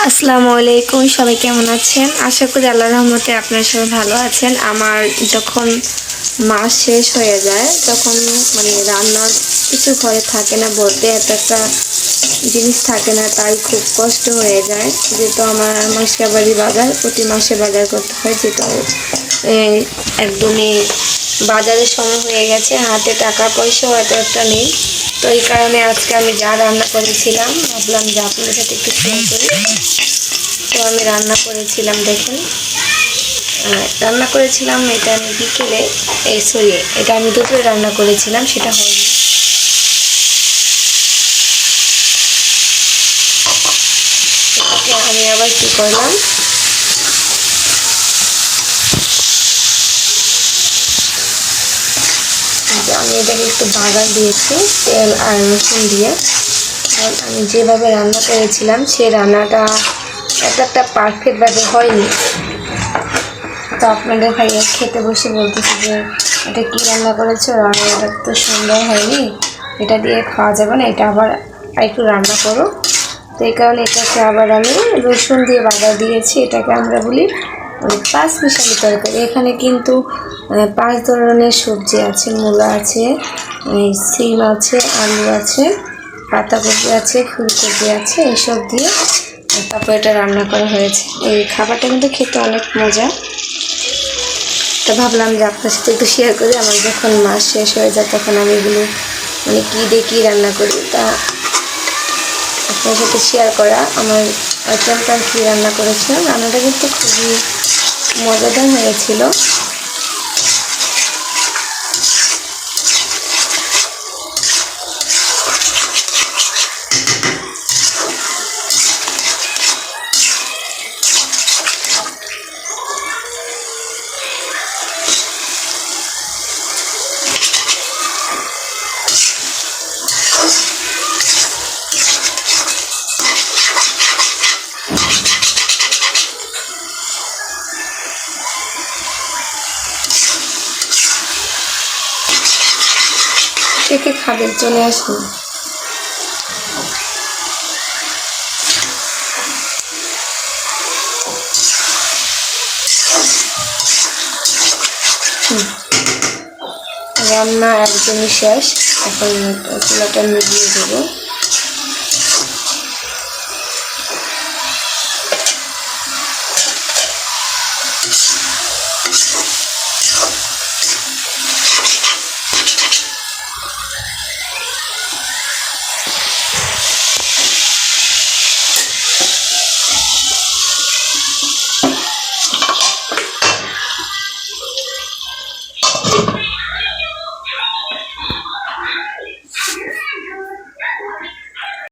আসসালামু আলাইকুম, সবাই কেমন আছেন? আশা করি আল্লাহর রহমতে আপনারা সবাই ভালো আছেন। আমার যখন মাস শেষ হয়ে যায় তখন রান্নার কিছু ঘরে থাকে না, বলতে একটা জিনিস থাকে না, তাই খুব কষ্ট হয়ে যায়। যেহেতু আমার মাসকাবারি বাজার প্রতি মাসে বাজার করতে হয়, যেহেতু একদমই বাজারের সময় হয়ে গেছে, হাতে টাকা পয়সা হয়তো একটা নেই। তো এই কারণে আজকে আমি যা রান্না করেছিলাম ভাবলাম যে আপনাদের সাথে একটু শেয়ার করি। তো আমি রান্না করেছিলাম, দেখুন রান্না করেছিলাম, এটা আমি বিকেলে এটা আমি দুপুরে রান্না করেছিলাম, সেটা হয়নি। আমি আবার কি করলাম, আমি এটাকে একটু বাগার দিয়েছি তেল আর রসুন দিয়ে। আমি যেভাবে রান্না করেছিলাম সেই রান্নাটা একটা পারফেক্টভাবে হয়নি। তো আপনাদের ভাইয়া খেতে বসে বলতেছে যে এটা কী রান্না করেছো, রান্নাটা তো সুন্দর হয়নি, এটা দিয়ে খাওয়া যাবে না, এটা আবার একটু রান্না করো। তো এই কারণে এটাকে আবার আমি রসুন দিয়ে বাগার দিয়েছি। এটাকে আমরা বলি পাঁচ মিশালি তরকারি। এখানে কিন্তু 5 ধরনের সবজি আছে, মূলা আছে, সিম আছে, আলু আছে, পাতাকপি আছে, ফুলকপি আছে, এইসব দিয়ে তারপর এটা রান্না করা হয়েছে। এই খাবারটা কিন্তু খেতে অনেক মজা। তো ভাবলাম যে আপনার সাথে একটু শেয়ার করি। আমার যখন মাস শেষ হয়ে যায় তখন আমি এগুলো কী দিয়ে কী রান্না করি, তা আপনার সাথে শেয়ার করা। আমার আইটেমটা কী রান্না করেছিলাম, রান্নাটা কিন্তু খুবই মজাদার হয়েছিল। কে কে খাবেন চলে আসুন। রান্না একদমই শেষ, এখন চুলাটা নিভিয়ে দেবো।